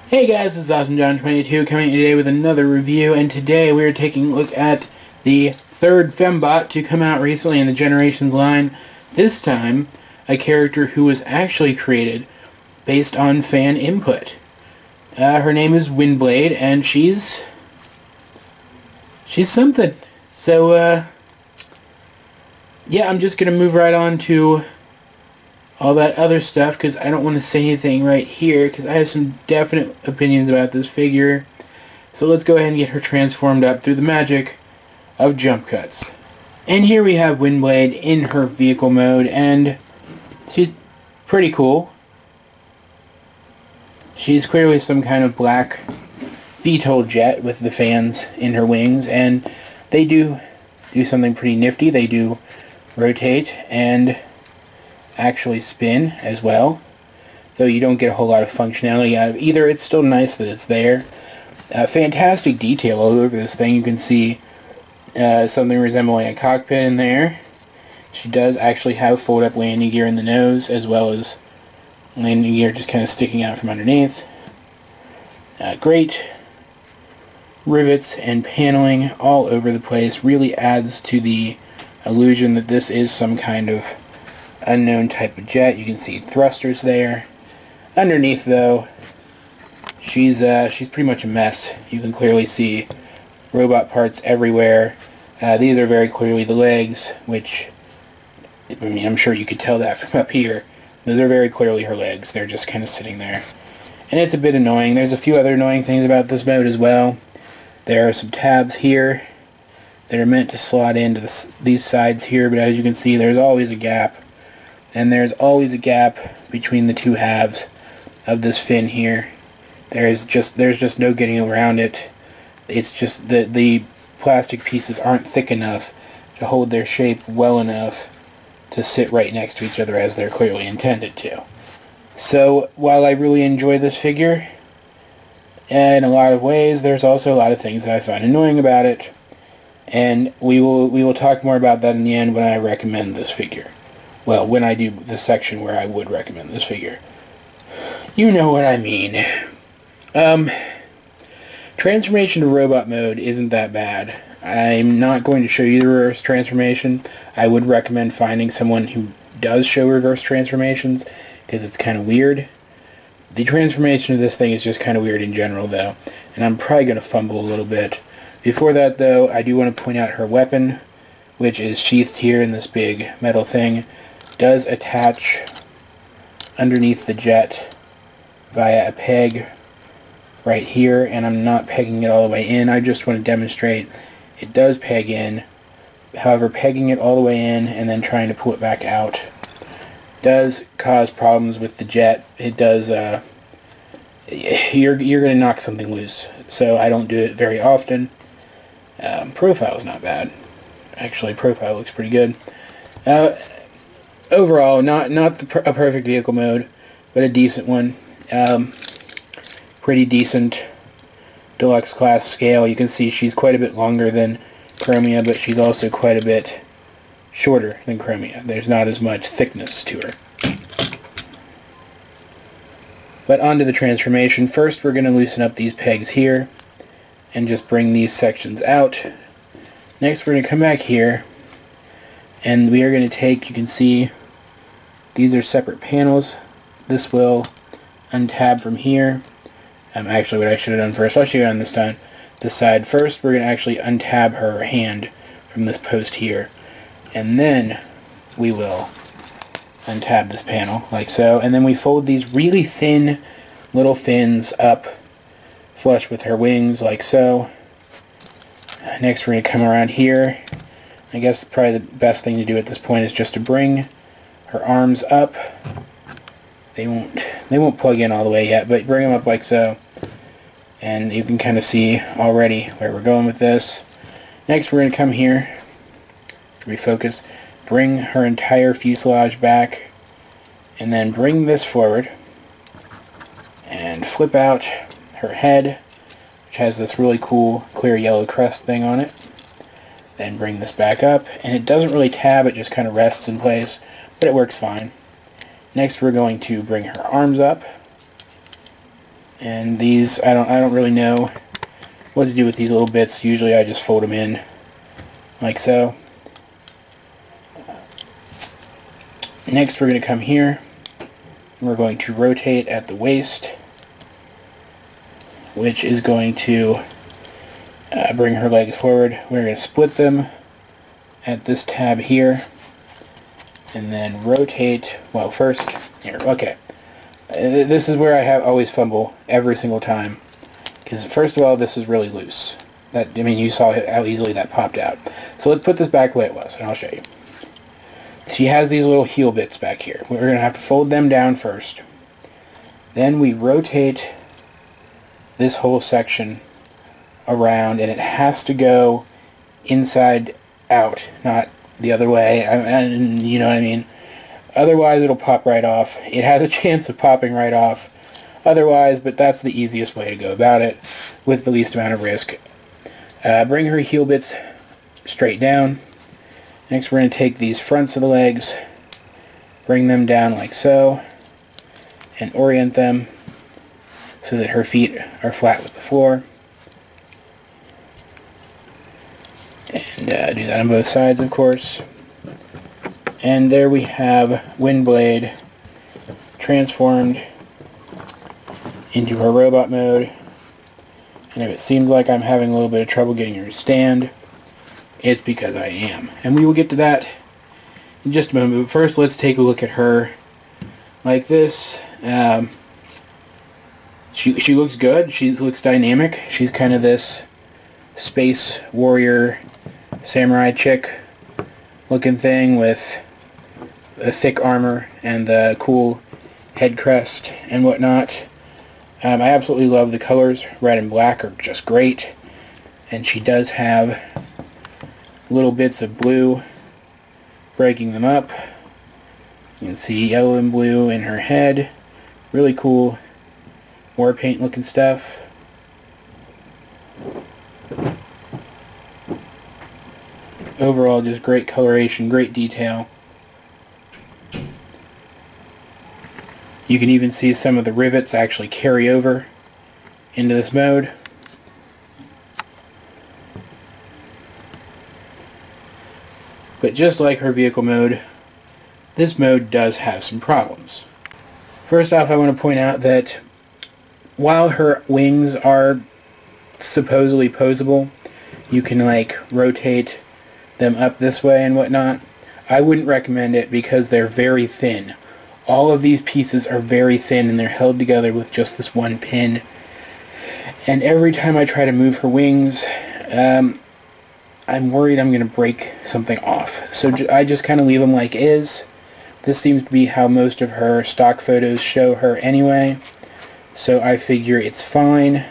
Hey guys, this is AwesomeJohn22 coming today with another review, and today we are taking a look at the third fembot to come out recently in the Generations line. This time, a character who was actually created based on fan input. Her name is Windblade, and she's something. So, yeah, I'm just going to move right on to all that other stuff because I don't want to say anything right here because I have some definite opinions about this figure. So let's go ahead and get her transformed up through the magic of jump cuts. And here we have Windblade in her vehicle mode, and she's pretty cool. She's clearly some kind of black VTOL jet with the fans in her wings, and they do something pretty nifty. They do rotate and actually spin as well, though you don't get a whole lot of functionality out of either. It's still nice that it's there. Fantastic detail all over this thing. You can see something resembling a cockpit in there. She does actually have fold-up landing gear in the nose, as well as landing gear just kind of sticking out from underneath. Great rivets and paneling all over the place. Really adds to the illusion that this is some kind of unknown type of jet. You can see thrusters there. Underneath, though, she's pretty much a mess. You can clearly see robot parts everywhere. These are very clearly the legs, which, I mean, I'm sure you could tell that from up here. Those are very clearly her legs. They're just kind of sitting there. And it's a bit annoying. There's a few other annoying things about this mode as well. There are some tabs here that are meant to slot into these sides here, but as you can see, there's always a gap. And there's always a gap between the two halves of this fin here. There's just no getting around it. It's just that the plastic pieces aren't thick enough to hold their shape well enough to sit right next to each other as they're clearly intended to. So while I really enjoy this figure, in a lot of ways, there's also a lot of things that I find annoying about it. And we will talk more about that in the end when I recommend this figure. Well, when I do the section where I would recommend this figure. You know what I mean. Transformation to robot mode isn't that bad. I'm not going to show you the reverse transformation. I would recommend finding someone who does show reverse transformations, because it's kind of weird. The transformation of this thing is just kind of weird in general, though. And I'm probably going to fumble a little bit. Before that, though, I do want to point out her weapon, which is sheathed here in this big metal thing. Does attach underneath the jet via a peg right here, and I'm not pegging it all the way in. I just want to demonstrate it does peg in. However, pegging it all the way in and then trying to pull it back out does cause problems with the jet. It does, you're going to knock something loose, so I don't do it very often. Profile's not bad. Actually, profile looks pretty good. Overall, not a perfect vehicle mode, but a decent one. Pretty decent deluxe class scale. You can see she's quite a bit longer than Chromia, but she's also quite a bit shorter than Chromia. There's not as much thickness to her. But onto the transformation. First, we're going to loosen up these pegs here and just bring these sections out. Next, we're going to come back here, and we are going to take, you can see, these are separate panels. This will untab from here. Actually, what I should have done first, I'll show you on this side. First, we're going to actually untab her hand from this post here. And then we will untab this panel, like so. And then we fold these really thin little fins up flush with her wings, like so. Next, we're going to come around here. I guess probably the best thing to do at this point is just to bring her arms up. They won't plug in all the way yet, but bring them up like so. And you can kind of see already where we're going with this. Next, we're going to come here, refocus, bring her entire fuselage back, and then bring this forward, and flip out her head, which has this really cool clear yellow crest thing on it. Then bring this back up, and it doesn't really tab, it just kind of rests in place, but it works fine. Next, we're going to bring her arms up, And these, I don't really know what to do with these little bits. Usually I just fold them in like so. Next we're going to come here. We're going to rotate at the waist, which is going to bring her legs forward. We're going to split them at this tab here, and then rotate. Well, first here. Okay, this is where I always fumble every single time, because first of all, this is really loose. I mean, you saw how easily that popped out. So let's put this back the way it was, and I'll show you. She has these little heel bits back here. We're going to have to fold them down first. Then we rotate this whole section around, and it has to go inside out, not the other way. You know what I mean? Otherwise, it'll pop right off. It has a chance of popping right off otherwise, but that's the easiest way to go about it with the least amount of risk. Bring her heel bits straight down. Next, we're going to take these fronts of the legs, bring them down like so, and orient them so that her feet are flat with the floor. And do that on both sides, of course. And there we have Windblade transformed into her robot mode. And if it seems like I'm having a little bit of trouble getting her to stand, it's because I am. And we will get to that in just a moment. But first, let's take a look at her like this. She looks good. She looks dynamic. She's kind of this space warrior samurai chick looking thing with a thick armor and the cool head crest and whatnot. I absolutely love the colors. Red and black are just great. And she does have little bits of blue breaking them up. You can see yellow and blue in her head. Really cool war paint looking stuff. Overall, just great coloration, great detail. You can even see some of the rivets actually carry over into this mode. But just like her vehicle mode, this mode does have some problems. First off, I want to point out that while her wings are supposedly posable, you can like rotate them up this way and whatnot. I wouldn't recommend it because they're very thin. All of these pieces are very thin and they're held together with just this one pin. And every time I try to move her wings, I'm worried I'm going to break something off. So I just kind of leave them like is. This seems to be how most of her stock photos show her anyway. So I figure it's fine.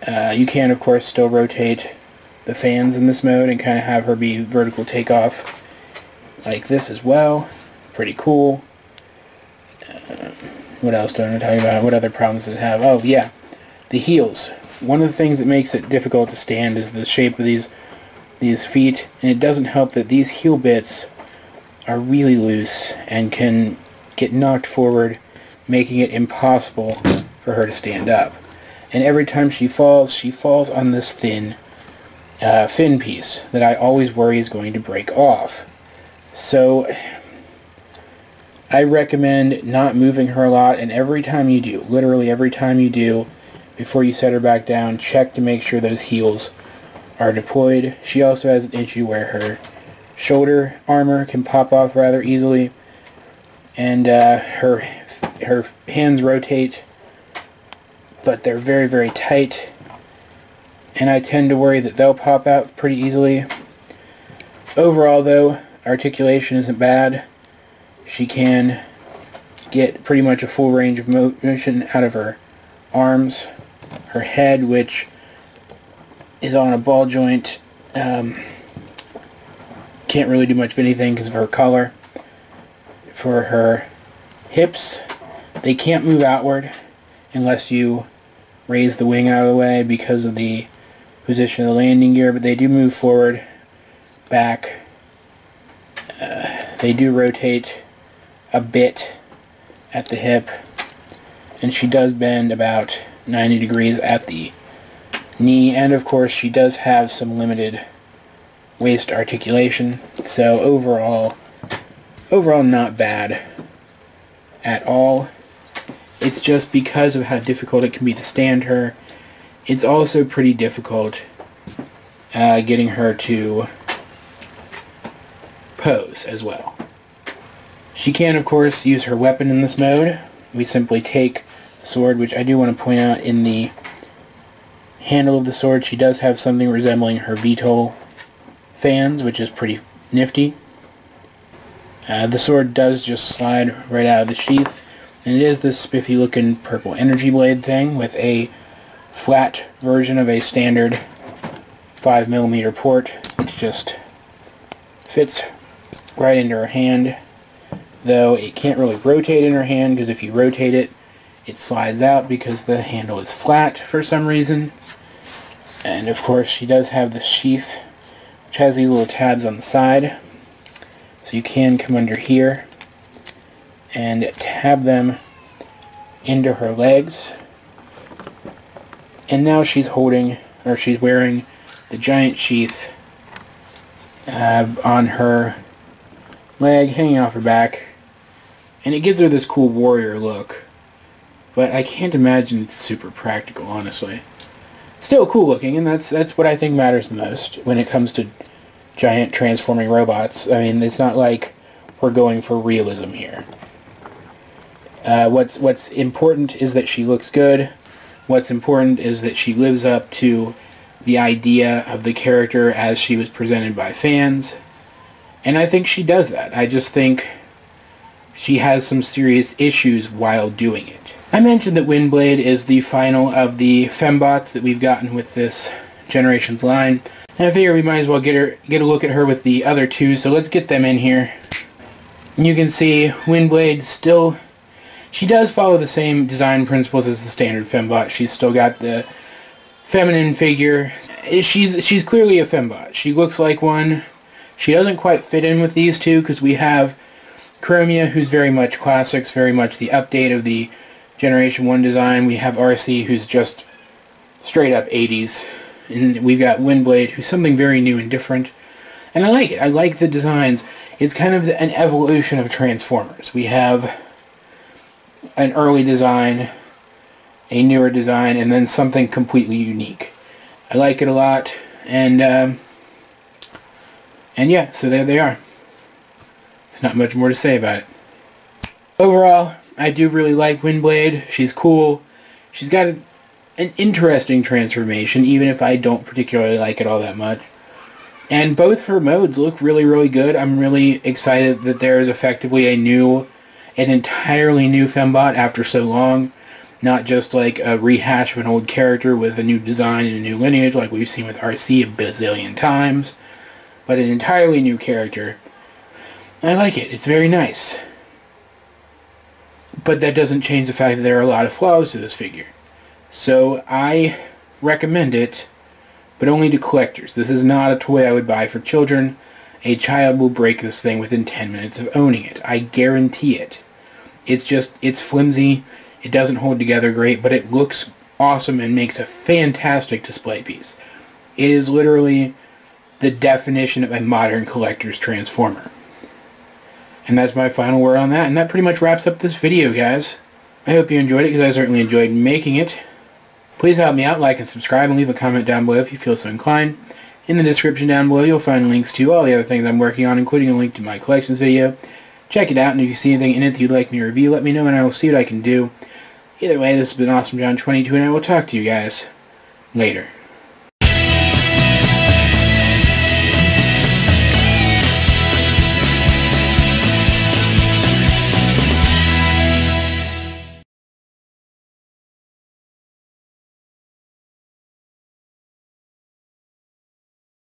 You can, of course, still rotate the fans in this mode and kind of have her be vertical takeoff like this as well. Pretty cool. What else do I want to talk about? What other problems does it have? Oh, yeah. The heels. One of the things that makes it difficult to stand is the shape of these feet, and it doesn't help that these heel bits are really loose and can get knocked forward, making it impossible for her to stand up. And every time she falls on this thin fin piece that I always worry is going to break off. So I recommend not moving her a lot, and every time you do, literally every time you do, before you set her back down, check to make sure those heels are deployed. She also has an issue where her shoulder armor can pop off rather easily, and her hands rotate, but they're very, very tight, and I tend to worry that they'll pop out pretty easily. Overall, though, articulation isn't bad. She can get pretty much a full range of motion out of her arms. Her head, which is on a ball joint, can't really do much of anything because of her color. For her hips, they can't move outward unless you raise the wing out of the way because of the position of the landing gear, but they do move forward, back. They do rotate a bit at the hip, and she does bend about 90 degrees at the knee, and of course she does have some limited waist articulation, so overall not bad at all. It's just because of how difficult it can be to stand her, it's also pretty difficult getting her to pose as well. She can, of course, use her weapon in this mode. We simply take the sword, which I do want to point out in the handle of the sword, she does have something resembling her VTOL fans, which is pretty nifty. The sword does just slide right out of the sheath, and it is this spiffy looking purple energy blade thing with a flat version of a standard 5mm port, which just fits right into her hand, though it can't really rotate in her hand, because if you rotate it, it slides out because the handle is flat for some reason. And of course she does have the sheath, which has these little tabs on the side, so you can come under here and tab them into her legs. And now she's holding, or she's wearing, the giant sheath on her leg, hanging off her back, and it gives her this cool warrior look, but I can't imagine it's super practical, honestly. Still cool looking, and that's what I think matters the most when it comes to giant transforming robots. I mean, it's not like we're going for realism here. What's important is that she looks good. What's important is that she lives up to the idea of the character as she was presented by fans. And I think she does that. I just think she has some serious issues while doing it. I mentioned that Windblade is the final of the fembots that we've gotten with this Generations line. And I figure we might as well get a look at her with the other two, so let's get them in here. And you can see Windblade still, she does follow the same design principles as the standard fembot. She's still got the feminine figure. She's clearly a fembot. She looks like one. She doesn't quite fit in with these two because we have Chromia, who's very much classics, very much the update of the Generation 1 design. We have RC, who's just straight up 80s. And we've got Windblade, who's something very new and different. And I like it. I like the designs. It's kind of an evolution of Transformers. We have an early design, a newer design, and then something completely unique. I like it a lot, and yeah, so there they are. There's not much more to say about it. Overall, I do really like Windblade. She's cool. She's got an interesting transformation, even if I don't particularly like it all that much. And both her modes look really, really good. I'm really excited that there is effectively an entirely new fembot after so long. Not just like a rehash of an old character with a new design and a new lineage like we've seen with RC a bazillion times, but an entirely new character. I like it. It's very nice. But that doesn't change the fact that there are a lot of flaws to this figure. So I recommend it, but only to collectors. This is not a toy I would buy for children. A child will break this thing within 10 minutes of owning it. I guarantee it. It's flimsy. It doesn't hold together great, but it looks awesome and makes a fantastic display piece. It is literally the definition of a modern collector's Transformer. And that's my final word on that, and that pretty much wraps up this video, guys. I hope you enjoyed it, because I certainly enjoyed making it. Please help me out, like and subscribe, and leave a comment down below if you feel so inclined. In the description down below, you'll find links to all the other things I'm working on, including a link to my collections video. Check it out, and if you see anything in it that you'd like me to review, let me know, and I will see what I can do. Either way, this has been Awesome John 22, and I will talk to you guys later.